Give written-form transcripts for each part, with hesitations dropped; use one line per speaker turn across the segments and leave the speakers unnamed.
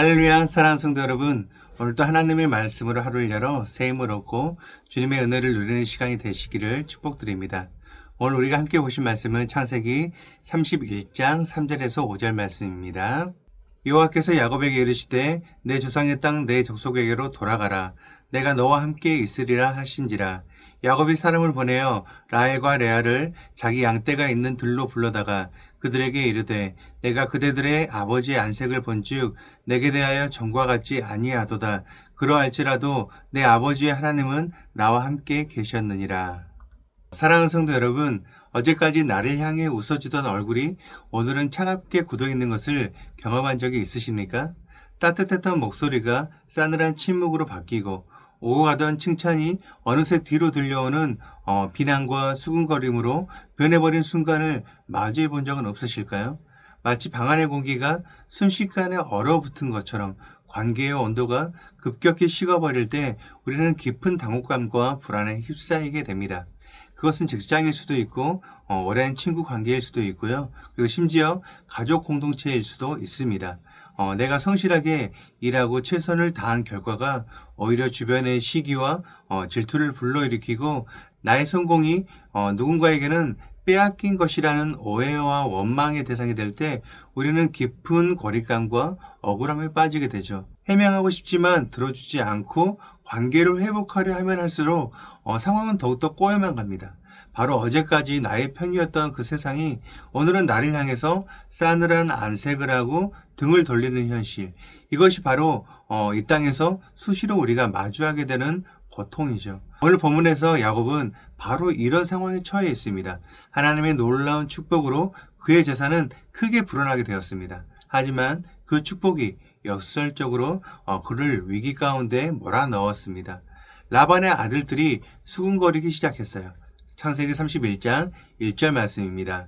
할렐루야, 사랑하는 성도 여러분, 오늘도 하나님의 말씀으로 하루를 열어 새 힘을 얻고 주님의 은혜를 누리는 시간이 되시기를 축복드립니다. 오늘 우리가 함께 보신 말씀은 창세기 31장 3절에서 5절 말씀입니다. 여호와께서 야곱에게 이르시되 내 조상의 땅 내 족속에게로 돌아가라. 내가 너와 함께 있으리라 하신지라. 야곱이 사람을 보내어 라헬과 레아를 자기 양떼가 있는 들로 불러다가 그들에게 이르되 내가 그대들의 아버지의 안색을 본즉 내게 대하여 전과 같지 아니하도다. 그러할지라도 내 아버지의 하나님은 나와 함께 계셨느니라. 사랑하는 성도 여러분, 어제까지 나를 향해 웃어주던 얼굴이 오늘은 차갑게 굳어있는 것을 경험한 적이 있으십니까? 따뜻했던 목소리가 싸늘한 침묵으로 바뀌고 오고 가던 칭찬이 어느새 뒤로 들려오는 비난과 수군거림으로 변해버린 순간을 마주해 본 적은 없으실까요? 마치 방 안의 공기가 순식간에 얼어붙은 것처럼 관계의 온도가 급격히 식어버릴 때 우리는 깊은 당혹감과 불안에 휩싸이게 됩니다. 그것은 직장일 수도 있고 오랜 친구 관계일 수도 있고요. 그리고 심지어 가족 공동체일 수도 있습니다. 내가 성실하게 일하고 최선을 다한 결과가 오히려 주변의 시기와 질투를 불러일으키고 나의 성공이 누군가에게는 빼앗긴 것이라는 오해와 원망의 대상이 될 때 우리는 깊은 고립감과 억울함에 빠지게 되죠. 해명하고 싶지만 들어주지 않고 관계를 회복하려 하면 할수록 상황은 더욱더 꼬여만 갑니다. 바로 어제까지 나의 편이었던 그 세상이 오늘은 나를 향해서 싸늘한 안색을 하고 등을 돌리는 현실. 이것이 바로 이 땅에서 수시로 우리가 마주하게 되는 고통이죠. 오늘 본문에서 야곱은 바로 이런 상황에 처해 있습니다. 하나님의 놀라운 축복으로 그의 재산은 크게 불어나게 되었습니다. 하지만 그 축복이 역설적으로 그를 위기 가운데 몰아넣었습니다. 라반의 아들들이 수군거리기 시작했어요. 창세기 31장 1절 말씀입니다.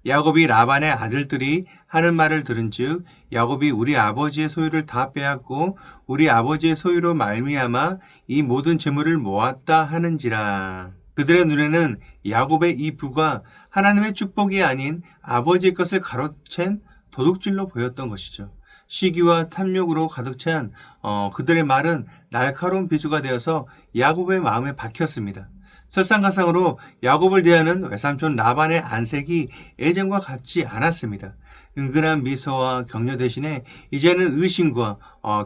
야곱이 라반의 아들들이 하는 말을 들은즉 야곱이 우리 아버지의 소유를 다 빼앗고 우리 아버지의 소유로 말미암아 이 모든 재물을 모았다 하는지라. 그들의 눈에는 야곱의 이 부가 하나님의 축복이 아닌 아버지의 것을 가로챈 도둑질로 보였던 것이죠. 시기와 탐욕으로 가득 찬 그들의 말은 날카로운 비수가 되어서 야곱의 마음에 박혔습니다. 설상가상으로 야곱을 대하는 외삼촌 라반의 안색이 예전과 같지 않았습니다. 은근한 미소와 격려 대신에 이제는 의심과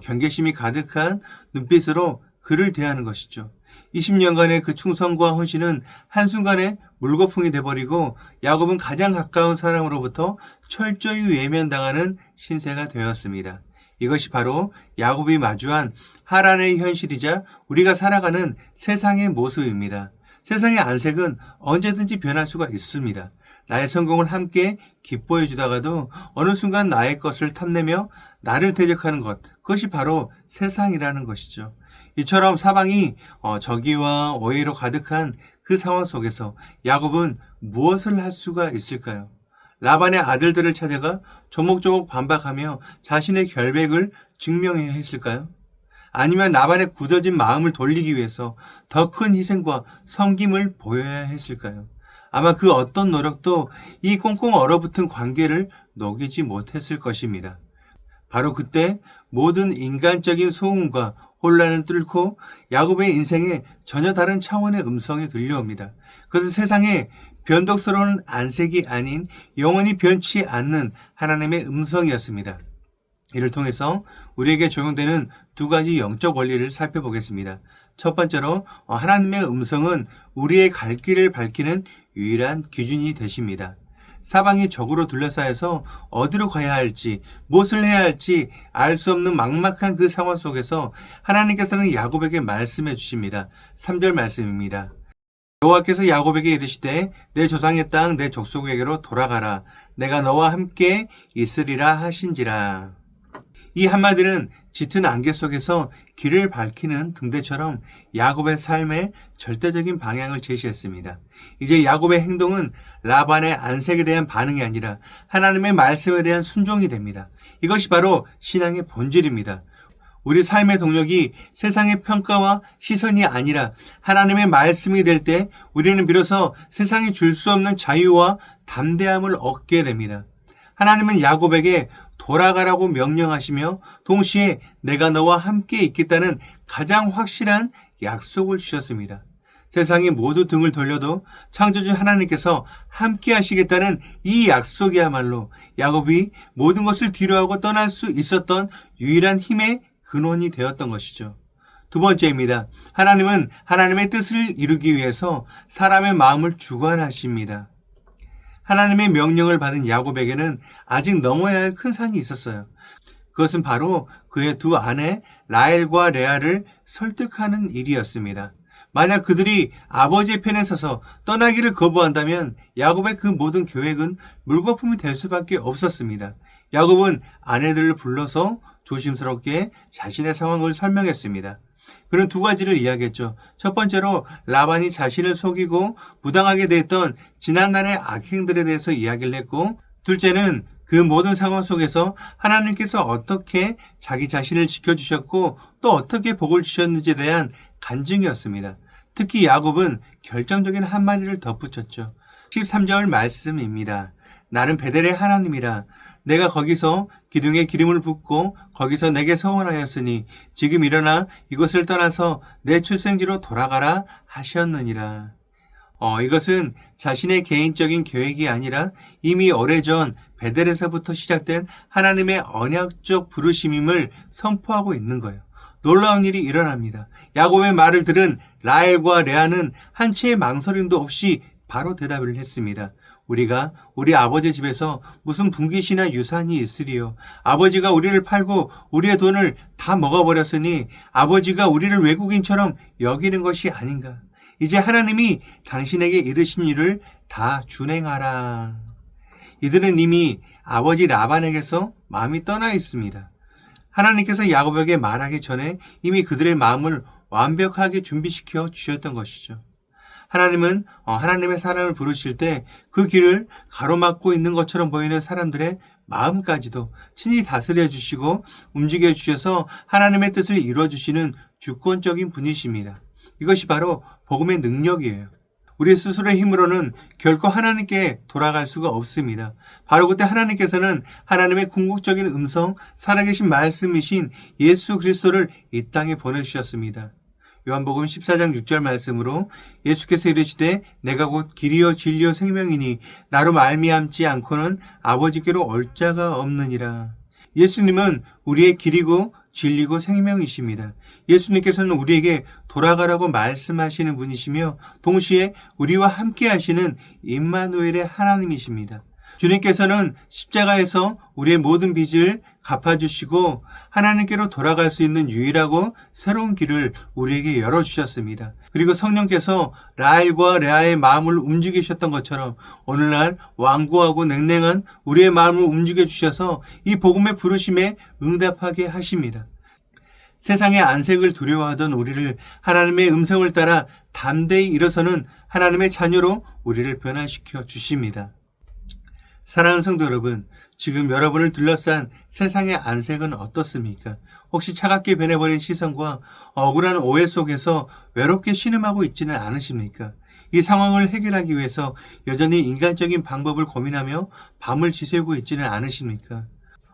경계심이 가득한 눈빛으로 그를 대하는 것이죠. 20년간의 그 충성과 헌신은 한순간에 물거품이 돼버리고 야곱은 가장 가까운 사람으로부터 철저히 외면당하는 신세가 되었습니다. 이것이 바로 야곱이 마주한 하란의 현실이자 우리가 살아가는 세상의 모습입니다. 세상의 안색은 언제든지 변할 수가 있습니다. 나의 성공을 함께 기뻐해 주다가도 어느 순간 나의 것을 탐내며 나를 대적하는 것, 그것이 바로 세상이라는 것이죠. 이처럼 사방이 적의와 오해로 가득한 그 상황 속에서 야곱은 무엇을 할 수가 있을까요? 라반의 아들들을 찾아가 조목조목 반박하며 자신의 결백을 증명해야 했을까요? 아니면 라반의 굳어진 마음을 돌리기 위해서 더 큰 희생과 섬김을 보여야 했을까요? 아마 그 어떤 노력도 이 꽁꽁 얼어붙은 관계를 녹이지 못했을 것입니다. 바로 그때 모든 인간적인 소음과 혼란을 뚫고 야곱의 인생에 전혀 다른 차원의 음성이 들려옵니다. 그것은 세상에 변덕스러운 안색이 아닌 영원히 변치 않는 하나님의 음성이었습니다. 이를 통해서 우리에게 적용되는 두 가지 영적 원리를 살펴보겠습니다. 첫 번째로 하나님의 음성은 우리의 갈 길을 밝히는 유일한 기준이 되십니다. 사방이 적으로 둘러싸여서 어디로 가야 할지, 무엇을 해야 할지 알 수 없는 막막한 그 상황 속에서 하나님께서는 야곱에게 말씀해 주십니다. 3절 말씀입니다. 여호와께서 야곱에게 이르시되 내 조상의 땅 내 족속에게로 돌아가라. 내가 너와 함께 있으리라 하신지라. 이 한마디는 짙은 안개 속에서 길을 밝히는 등대처럼 야곱의 삶의 절대적인 방향을 제시했습니다. 이제 야곱의 행동은 라반의 안색에 대한 반응이 아니라 하나님의 말씀에 대한 순종이 됩니다. 이것이 바로 신앙의 본질입니다. 우리 삶의 동력이 세상의 평가와 시선이 아니라 하나님의 말씀이 될 때 우리는 비로소 세상이 줄 수 없는 자유와 담대함을 얻게 됩니다. 하나님은 야곱에게 돌아가라고 명령하시며 동시에 내가 너와 함께 있겠다는 가장 확실한 약속을 주셨습니다. 세상이 모두 등을 돌려도 창조주 하나님께서 함께 하시겠다는 이 약속이야말로 야곱이 모든 것을 뒤로하고 떠날 수 있었던 유일한 힘의 근원이 되었던 것이죠. 두 번째입니다. 하나님은 하나님의 뜻을 이루기 위해서 사람의 마음을 주관하십니다. 하나님의 명령을 받은 야곱에게는 아직 넘어야 할 큰 산이 있었어요. 그것은 바로 그의 두 아내 라헬과 레아를 설득하는 일이었습니다. 만약 그들이 아버지의 편에 서서 떠나기를 거부한다면 야곱의 그 모든 계획은 물거품이 될 수밖에 없었습니다. 야곱은 아내들을 불러서 조심스럽게 자신의 상황을 설명했습니다. 그는 두 가지를 이야기했죠. 첫 번째로 라반이 자신을 속이고 부당하게 대했던 지난날의 악행들에 대해서 이야기를 했고, 둘째는 그 모든 상황 속에서 하나님께서 어떻게 자기 자신을 지켜주셨고 또 어떻게 복을 주셨는지에 대한 간증이었습니다. 특히 야곱은 결정적인 한마디를 덧붙였죠. 13절 말씀입니다. 나는 베델의 하나님이라. 내가 거기서 기둥에 기름을 붓고 거기서 내게 서원하였으니 지금 일어나 이곳을 떠나서 내 출생지로 돌아가라 하셨느니라. 이것은 자신의 개인적인 계획이 아니라 이미 오래전 베델에서부터 시작된 하나님의 언약적 부르심임을 선포하고 있는 거예요. 놀라운 일이 일어납니다. 야곱의 말을 들은 라헬과 레아는 한치의 망설임도 없이 바로 대답을 했습니다. 우리가 우리 아버지 집에서 무슨 분깃이나 유산이 있으리요. 아버지가 우리를 팔고 우리의 돈을 다 먹어버렸으니 아버지가 우리를 외국인처럼 여기는 것이 아닌가. 이제 하나님이 당신에게 이르신 일을 다 준행하라. 이들은 이미 아버지 라반에게서 마음이 떠나 있습니다. 하나님께서 야곱에게 말하기 전에 이미 그들의 마음을 완벽하게 준비시켜 주셨던 것이죠. 하나님은 하나님의 사람을 부르실 때 그 길을 가로막고 있는 것처럼 보이는 사람들의 마음까지도 친히 다스려 주시고 움직여 주셔서 하나님의 뜻을 이루어 주시는 주권적인 분이십니다. 이것이 바로 복음의 능력이에요. 우리 스스로의 힘으로는 결코 하나님께 돌아갈 수가 없습니다. 바로 그때 하나님께서는 하나님의 궁극적인 음성, 살아계신 말씀이신 예수 그리스도를 이 땅에 보내주셨습니다. 요한복음 14장 6절 말씀으로 예수께서 이르시되 내가 곧 길이요 진리요 생명이니 나로 말미암지 않고는 아버지께로 올 자가 없느니라. 예수님은 우리의 길이고 진리고 생명이십니다. 예수님께서는 우리에게 돌아가라고 말씀하시는 분이시며 동시에 우리와 함께 하시는 임마누엘의 하나님이십니다. 주님께서는 십자가에서 우리의 모든 빚을 갚아주시고 하나님께로 돌아갈 수 있는 유일하고 새로운 길을 우리에게 열어주셨습니다. 그리고 성령께서 라헬과 레아의 마음을 움직이셨던 것처럼 오늘날 완고하고 냉랭한 우리의 마음을 움직여주셔서 이 복음의 부르심에 응답하게 하십니다. 세상의 안색을 두려워하던 우리를 하나님의 음성을 따라 담대히 일어서는 하나님의 자녀로 우리를 변화시켜 주십니다. 사랑하는 성도 여러분, 지금 여러분을 둘러싼 세상의 안색은 어떻습니까? 혹시 차갑게 변해버린 시선과 억울한 오해 속에서 외롭게 신음하고 있지는 않으십니까? 이 상황을 해결하기 위해서 여전히 인간적인 방법을 고민하며 밤을 지새우고 있지는 않으십니까?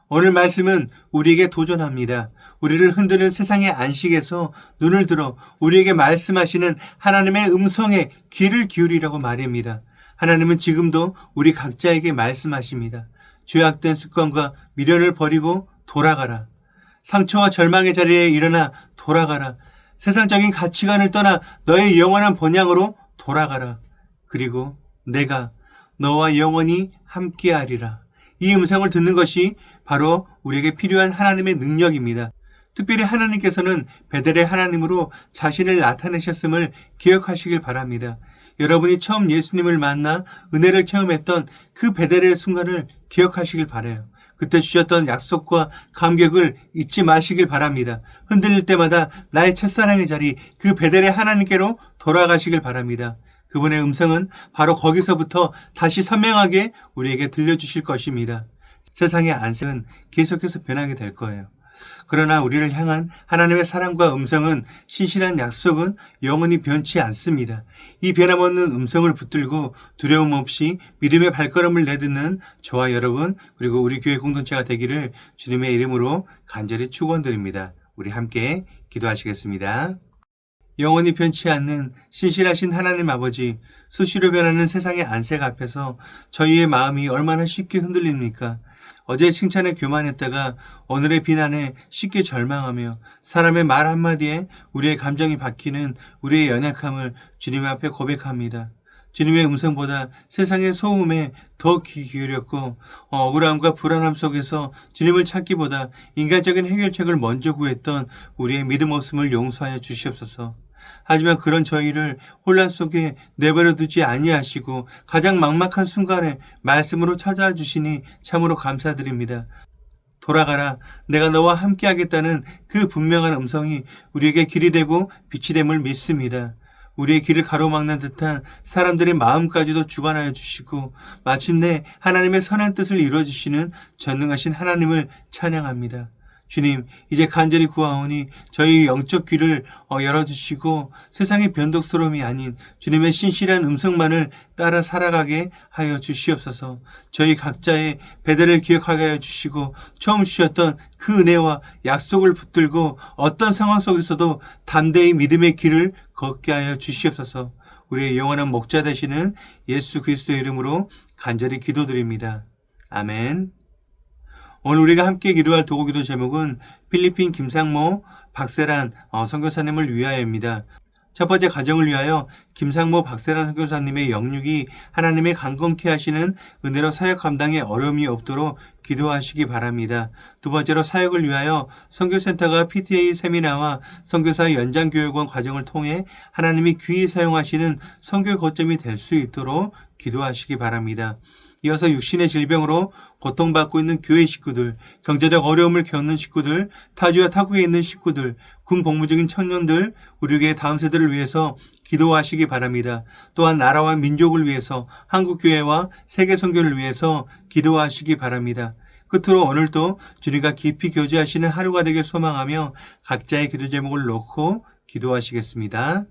오늘 말씀은 우리에게 도전합니다. 우리를 흔드는 세상의 안식에서 눈을 들어 우리에게 말씀하시는 하나님의 음성에 귀를 기울이라고 말입니다. 하나님은 지금도 우리 각자에게 말씀하십니다. 죄악된 습관과 미련을 버리고 돌아가라. 상처와 절망의 자리에 일어나 돌아가라. 세상적인 가치관을 떠나 너의 영원한 본향으로 돌아가라. 그리고 내가 너와 영원히 함께하리라. 이 음성을 듣는 것이 바로 우리에게 필요한 하나님의 능력입니다. 특별히 하나님께서는 베델의 하나님으로 자신을 나타내셨음을 기억하시길 바랍니다. 여러분이 처음 예수님을 만나 은혜를 체험했던 그 베델의 순간을 기억하시길 바라요. 그때 주셨던 약속과 감격을 잊지 마시길 바랍니다. 흔들릴 때마다 나의 첫사랑의 자리, 그 베델의 하나님께로 돌아가시길 바랍니다. 그분의 음성은 바로 거기서부터 다시 선명하게 우리에게 들려주실 것입니다. 세상의 안색은 계속해서 변하게 될 거예요. 그러나 우리를 향한 하나님의 사랑과 음성은, 신실한 약속은 영원히 변치 않습니다. 이 변함없는 음성을 붙들고 두려움 없이 믿음의 발걸음을 내딛는 저와 여러분, 그리고 우리 교회 공동체가 되기를 주님의 이름으로 간절히 축원드립니다. 우리 함께 기도하시겠습니다. 영원히 변치 않는 신실하신 하나님 아버지, 수시로 변하는 세상의 안색 앞에서 저희의 마음이 얼마나 쉽게 흔들립니까? 어제의 칭찬에 교만했다가 오늘의 비난에 쉽게 절망하며 사람의 말 한마디에 우리의 감정이 바뀌는 우리의 연약함을 주님 앞에 고백합니다. 주님의 음성보다 세상의 소음에 더 귀 기울였고, 억울함과 불안함 속에서 주님을 찾기보다 인간적인 해결책을 먼저 구했던 우리의 믿음 없음을 용서하여 주시옵소서. 하지만 그런 저희를 혼란 속에 내버려 두지 아니하시고 가장 막막한 순간에 말씀으로 찾아와 주시니 참으로 감사드립니다. 돌아가라, 내가 너와 함께 하겠다는 그 분명한 음성이 우리에게 길이 되고 빛이 됨을 믿습니다. 우리의 길을 가로막는 듯한 사람들의 마음까지도 주관하여 주시고 마침내 하나님의 선한 뜻을 이루어주시는 전능하신 하나님을 찬양합니다. 주님, 이제 간절히 구하오니 저희 영적 귀를 열어주시고 세상의 변덕스러움이 아닌 주님의 신실한 음성만을 따라 살아가게 하여 주시옵소서. 저희 각자의 배대를 기억하게 하여 주시고 처음 주셨던 그 은혜와 약속을 붙들고 어떤 상황 속에서도 담대히 믿음의 길을 걷게 하여 주시옵소서. 우리의 영원한 목자 되시는 예수 그리스도의 이름으로 간절히 기도드립니다. 아멘. 오늘 우리가 함께 기도할 도구기도 제목은 필리핀 김상모, 박세란 선교사님을 위하여입니다. 첫 번째, 가정을 위하여 김상모, 박세란 선교사님의 영육이 하나님의 강건케 하시는 은혜로 사역 감당에 어려움이 없도록 기도하시기 바랍니다. 두 번째로, 사역을 위하여 선교센터가 PTA 세미나와 선교사 연장교육원 과정을 통해 하나님이 귀히 사용하시는 선교 거점이 될 수 있도록 기도하시기 바랍니다. 이어서 육신의 질병으로 고통받고 있는 교회 식구들, 경제적 어려움을 겪는 식구들, 타주와 타국에 있는 식구들, 군 복무 중인 청년들, 우리 교회 다음 세대를 위해서 기도하시기 바랍니다. 또한 나라와 민족을 위해서, 한국교회와 세계 선교를 위해서 기도하시기 바랍니다. 끝으로 오늘도 주님과 깊이 교제하시는 하루가 되길 소망하며 각자의 기도 제목을 놓고 기도하시겠습니다.